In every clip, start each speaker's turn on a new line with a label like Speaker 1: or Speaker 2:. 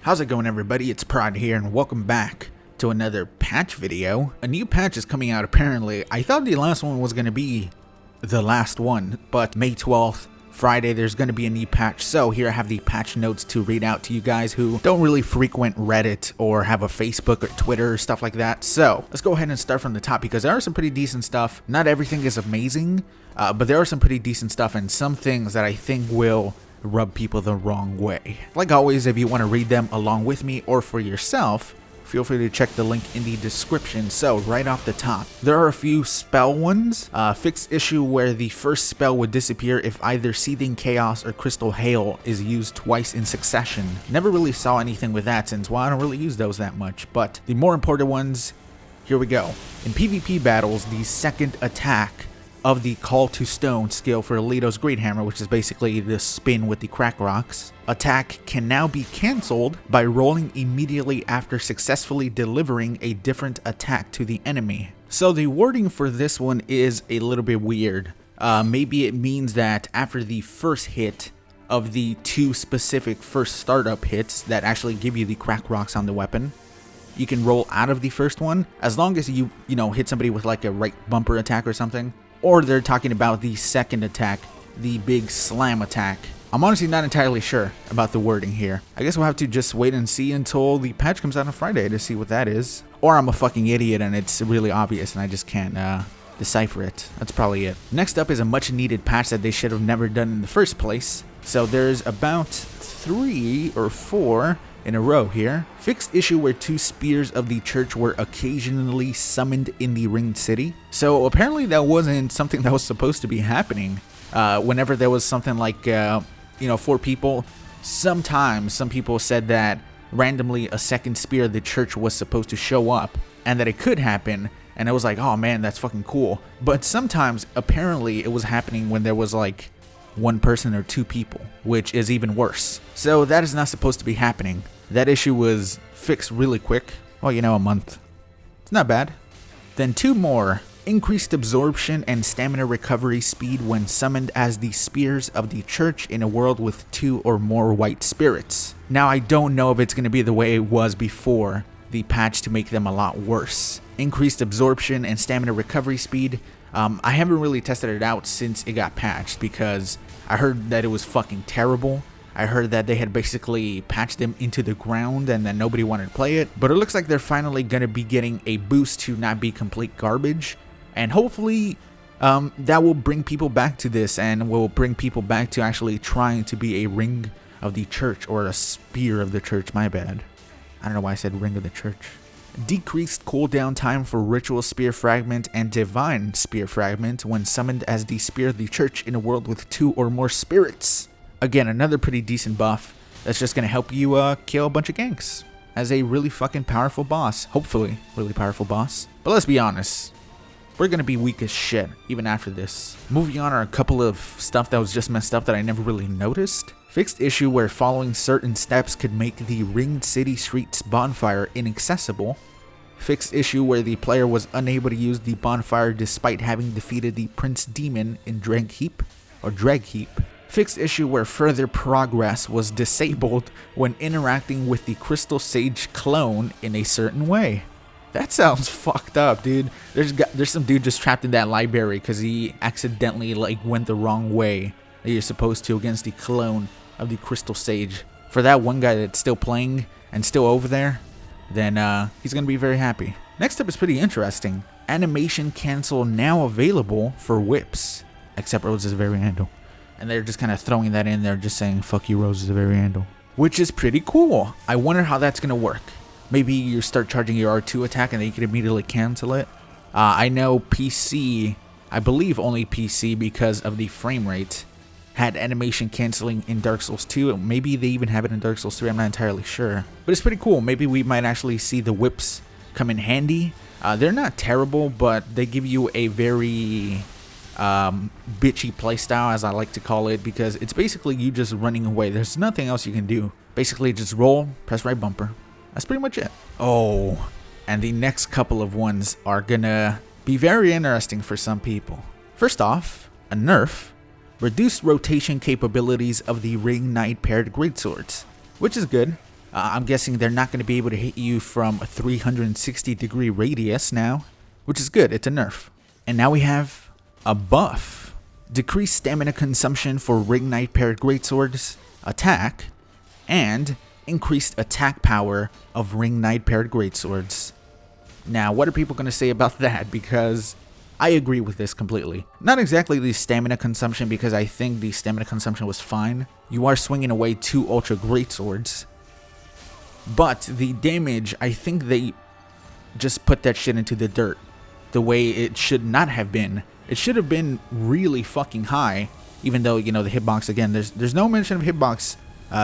Speaker 1: How's it going, everybody? It's Prod here, and welcome back to another patch video. A new patch is coming out apparently. I thought the last one was going to be the last one, but May 12th, Friday, there's going to be a new patch. So here I have the patch notes to read out to you guys who don't really frequent Reddit or have a Facebook or Twitter or stuff like that. So let's go ahead and start from the top because there are some pretty decent stuff. Not everything is amazing, but there are some pretty decent stuff and some things that I think will rub people the wrong way. Like always, if you want to read them along with me or for yourself, feel free to check the link in the description. So right off the top, there are a few spell ones. Fixed issue where the first spell would disappear if either Seething Chaos or Crystal Hail is used twice in succession. Never really saw anything with that since, well, I don't really use those that much. But the more important ones, here we go. In PvP battles, the second attack of the Call to Stone skill for Alito's Great Hammer, which is basically the spin with the crack rocks, attack can now be cancelled by rolling immediately after successfully delivering a different attack to the enemy. So the wording for this one is a little bit weird. Maybe it means that after the first hit of the two specific first startup hits that actually give you the crack rocks on the weapon, you can roll out of the first one as long as you hit somebody with like a right bumper attack or something. Or they're talking about the second attack, the big slam attack. I'm honestly not entirely sure about the wording here. I guess we'll have to just wait and see until the patch comes out on Friday to see what that is. Or I'm a fucking idiot and it's really obvious and I just can't decipher it. That's probably it. Next up is a much needed patch that they should have never done in the first place. So there's about 3 or 4 in a row here. Fixed issue where 2 spears of the church were occasionally summoned in the ringed city. So apparently that wasn't something that was supposed to be happening. Whenever there was something like 4 people, sometimes some people said that randomly a second spear of the church was supposed to show up and that it could happen, and it was like, oh man, that's fucking cool. But sometimes apparently it was happening when there was like 1 person or 2 people, which is even worse. So that is not supposed to be happening. That issue was fixed really quick. Well, a month. It's not bad. Then 2 more. Increased absorption and stamina recovery speed when summoned as the spears of the church in a world with 2 or more white spirits. Now, I don't know if it's going to be the way it was before the patch to make them a lot worse. Increased absorption and stamina recovery speed. I haven't really tested it out since it got patched because I heard that it was fucking terrible. I heard that they had basically patched them into the ground and that nobody wanted to play it. But it looks like they're finally going to be getting a boost to not be complete garbage. And hopefully that will bring people back to this and will bring people back to actually trying to be a ring of the church or a spear of the church. My bad. I don't know why I said ring of the church. Decreased cooldown time for Ritual Spear Fragment and Divine Spear Fragment when summoned as the Spear of the Church in a world with 2 or more spirits. Again, another pretty decent buff that's just going to help you kill a bunch of ganks as a really fucking powerful boss. Hopefully, really powerful boss. But let's be honest, we're going to be weak as shit even after this. Moving on are a couple of stuff that was just messed up that I never really noticed. Fixed issue where following certain steps could make the ringed city streets bonfire inaccessible. Fixed issue where the player was unable to use the bonfire despite having defeated the Prince Demon in Dreg Heap. Fixed issue where further progress was disabled when interacting with the Crystal Sage clone in a certain way. That sounds fucked up, dude. There's some dude just trapped in that library because he accidentally went the wrong way that you're supposed to against the clone of the Crystal Sage. For that one guy that's still playing and still over there, then he's gonna be very happy. Next up is pretty interesting. Animation cancel now available for whips, except Rose's Variandal. And they're just kind of throwing that in there, just saying fuck you, Rose's Variandal, which is pretty cool. I wonder how that's gonna work. Maybe you start charging your R2 attack and then you can immediately cancel it. I know PC, I believe only PC because of the frame rate, had animation canceling in Dark Souls 2. Maybe they even have it in Dark Souls 3, I'm not entirely sure. But it's pretty cool. Maybe we might actually see the whips come in handy. They're not terrible, but they give you a very bitchy playstyle, as I like to call it, because it's basically you just running away. There's nothing else you can do. Basically just roll, press right bumper. That's pretty much it. Oh, and the next couple of ones are gonna be very interesting for some people. First off, a nerf. Reduced rotation capabilities of the Ring Knight paired greatswords, which is good. I'm guessing they're not going to be able to hit you from a 360-degree radius now, which is good. It's a nerf. And now we have a buff. Decreased stamina consumption for Ring Knight paired greatswords attack, and increased attack power of Ring Knight paired greatswords. Now, what are people going to say about that? Because I agree with this completely. Not exactly the stamina consumption, because I think the stamina consumption was fine. You are swinging away 2 ultra greatswords. But the damage, I think they just put that shit into the dirt the way it should not have been. It should have been really fucking high, even though, you know, the hitbox, again, there's no mention of hitbox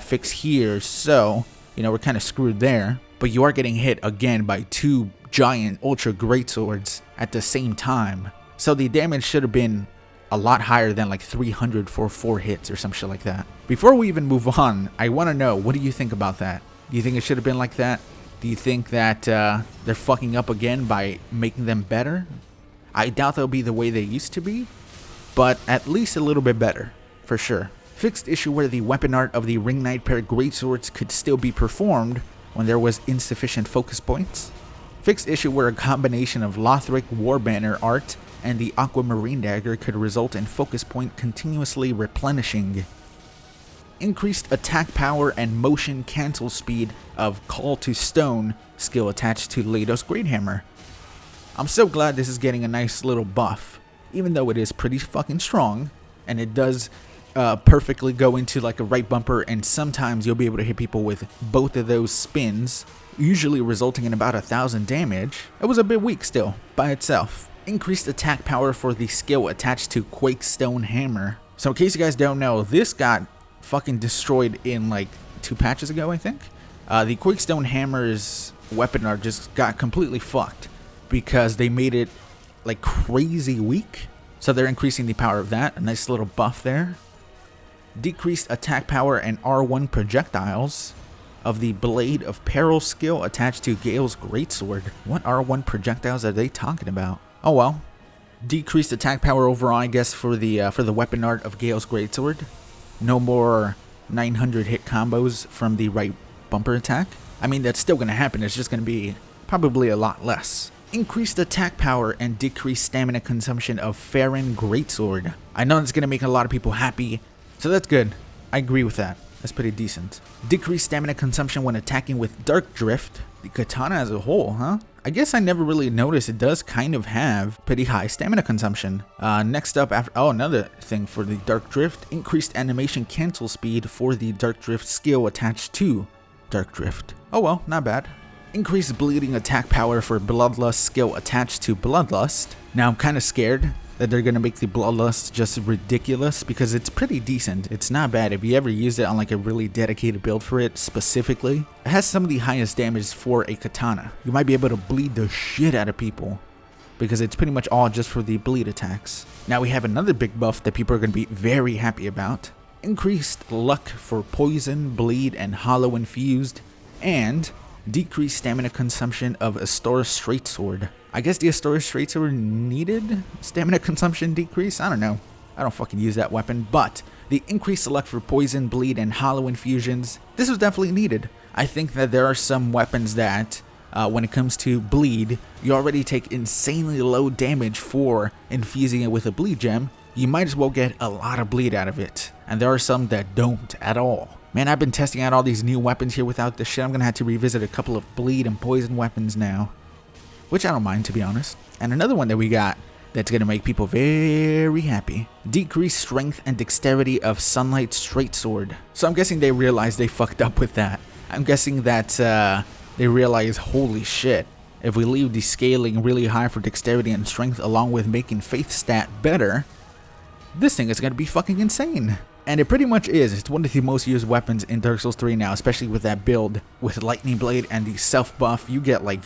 Speaker 1: fix here, so, you know, we're kind of screwed there. But you are getting hit again by 2 giant ultra greatswords at the same time. So the damage should have been a lot higher than like 300 for 4 hits or some shit like that. Before we even move on, I want to know, what do you think about that? Do you think it should have been like that? Do you think that they're fucking up again by making them better? I doubt they'll be the way they used to be, but at least a little bit better, for sure. Fixed issue where the weapon art of the Ring Knight paired greatswords could still be performed when there was insufficient focus points. Fixed issue where a combination of Lothric Warbanner art and the Aquamarine dagger could result in focus point continuously replenishing. Increased attack power and motion cancel speed of Call to Stone skill attached to Lados Greathammer. I'm so glad this is getting a nice little buff, even though it is pretty fucking strong, and it does perfectly go into like a right bumper, and sometimes you'll be able to hit people with both of those spins, usually resulting in about 1,000 damage. It was a bit weak still, by itself. Increased attack power for the skill attached to Quake Stone Hammer. So in case you guys don't know, this got fucking destroyed in like 2 patches ago, I think. The Quake Stone Hammer's weapon art just got completely fucked because they made it like crazy weak. So they're increasing the power of that. A nice little buff there. Decreased attack power and R1 projectiles of the Blade of Peril skill attached to Gale's Greatsword. What R1 projectiles are they talking about? Oh well. Decreased attack power overall, I guess, for the weapon art of Gale's Greatsword. No more 900 hit combos from the right bumper attack. I mean, that's still going to happen. It's just going to be probably a lot less. Increased attack power and decreased stamina consumption of Farron Greatsword. I know it's going to make a lot of people happy, so that's good. I agree with that. That's pretty decent. Decreased stamina consumption when attacking with Dark Drift. The katana as a whole, huh? I guess I never really noticed it does kind of have pretty high stamina consumption. Next up, another thing for the Dark Drift. Increased animation cancel speed for the Dark Drift skill attached to Dark Drift. Oh well, not bad. Increased bleeding attack power for Bloodlust skill attached to Bloodlust. Now I'm kind of scared that they're gonna make the Bloodlust just ridiculous, because it's pretty decent. It's not bad if you ever use it on like a really dedicated build for it specifically. It has some of the highest damage for a katana. You might be able to bleed the shit out of people because it's pretty much all just for the bleed attacks. Now we have another big buff that people are gonna be very happy about. Increased luck for poison, bleed, and hollow infused, and decreased stamina consumption of Astora Straightsword. I guess the Astora Straightsword needed stamina consumption decrease? I don't know. I don't fucking use that weapon, but the increased luck for poison, bleed, and hollow infusions, this was definitely needed. I think that there are some weapons that, when it comes to bleed, you already take insanely low damage for infusing it with a bleed gem. You might as well get a lot of bleed out of it, and there are some that don't at all. Man, I've been testing out all these new weapons here without this shit. I'm gonna have to revisit a couple of bleed and poison weapons now, which I don't mind, to be honest. And another one that we got that's gonna make people very happy. Decreased strength and dexterity of Sunlight Straightsword. So I'm guessing they realized they fucked up with that. I'm guessing that they realized, holy shit, if we leave the scaling really high for dexterity and strength along with making faith stat better, this thing is gonna be fucking insane. And it pretty much is. It's one of the most used weapons in Dark Souls 3 now, especially with that build. With Lightning Blade and the self buff, you get like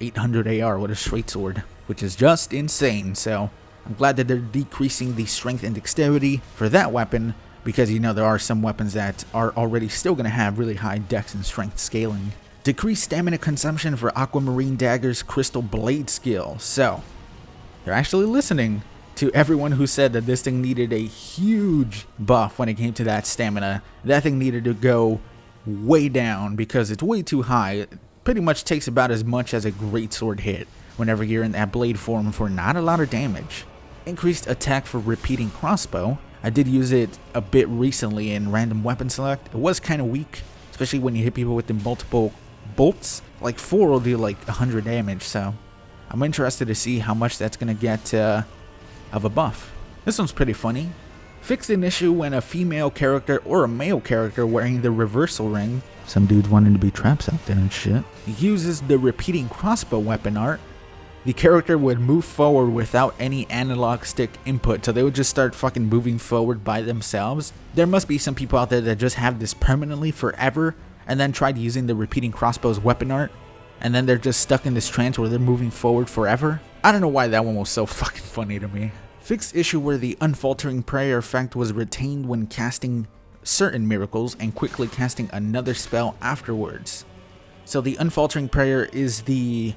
Speaker 1: 800 AR with a straight sword, which is just insane. So I'm glad that they're decreasing the strength and dexterity for that weapon, because you know there are some weapons that are already still going to have really high dex and strength scaling. Decreased stamina consumption for Aquamarine Dagger's Crystal Blade skill. So they're actually listening to everyone who said that this thing needed a huge buff when it came to that stamina. That thing needed to go way down because it's way too high. It pretty much takes about as much as a greatsword hit whenever you're in that blade form for not a lot of damage. Increased attack for repeating crossbow. I did use it a bit recently in random weapon select. It was kind of weak, especially when you hit people with the multiple bolts. Like 4 will do like 100 damage, so I'm interested to see how much that's going to get of a buff. This one's pretty funny. Fixed an issue when a female character or a male character wearing the reversal ring, some dudes wanting to be traps out there and shit, uses the repeating crossbow weapon art. The character would move forward without any analog stick input, so they would just start fucking moving forward by themselves. There must be some people out there that just have this permanently forever and then tried using the repeating crossbow's weapon art, and then they're just stuck in this trance where they're moving forward forever. I don't know why that one was so fucking funny to me. Fixed issue where the unfaltering prayer effect was retained when casting certain miracles and quickly casting another spell afterwards. So the unfaltering prayer is the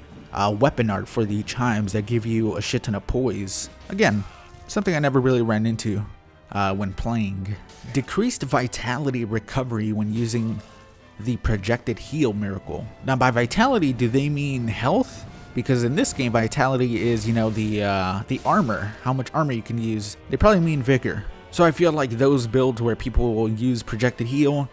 Speaker 1: weapon art for the chimes that give you a shit ton of poise. Again, something I never really ran into when playing. Decreased vitality recovery when using the projected heal miracle. Now by vitality, do they mean health? Because in this game, vitality is, you know, the armor, how much armor you can use. They probably mean vigor. So I feel like those builds where people will use projected heal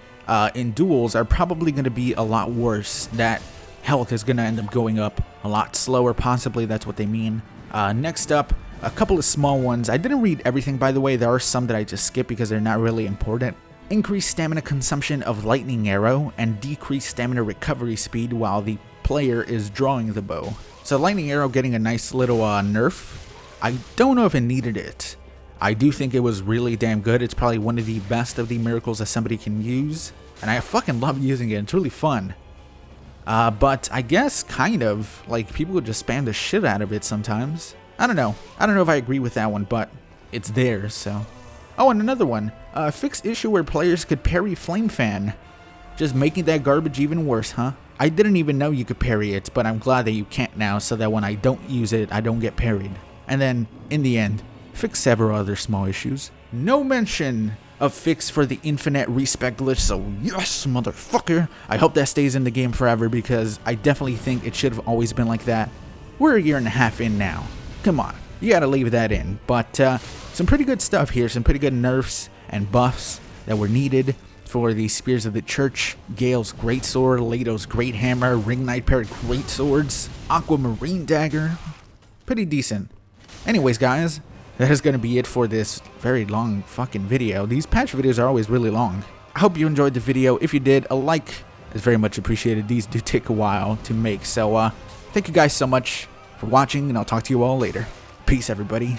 Speaker 1: in duels are probably going to be a lot worse. That health is going to end up going up a lot slower, possibly that's what they mean. Next up, a couple of small ones. I didn't read everything, by the way. There are some that I just skipped because they're not really important. Increased stamina consumption of lightning arrow and decreased stamina recovery speed while the player is drawing the bow. So lightning arrow getting a nice little nerf. I don't know if it needed it. I do think it was really damn good. It's probably one of the best of the miracles that somebody can use, and I fucking love using it. It's really fun. But I guess kind of like people would just spam the shit out of it sometimes. I don't know. I don't know if I agree with that one, but it's there, so. Oh, and another one. Fixed issue where players could parry Flame Fan. Just making that garbage even worse, huh? I didn't even know you could parry it, but I'm glad that you can't now so that when I don't use it, I don't get parried. And then, in the end, fix several other small issues. No mention of fix for the infinite respect glitch, so yes, motherfucker! I hope that stays in the game forever because I definitely think it should have always been like that. We're a year and a half in now. Come on, you gotta leave that in. But some pretty good stuff here, some pretty good nerfs and buffs that were needed for the Spears of the Church, Gale's Greatsword, Leto's Great Hammer, Ring Knight paired Greatswords, Aquamarine Dagger. Pretty decent. Anyways, guys, that is going to be it for this very long fucking video. These patch videos are always really long. I hope you enjoyed the video. If you did, a like is very much appreciated. These do take a while to make. So, thank you guys so much for watching, and I'll talk to you all later. Peace, everybody.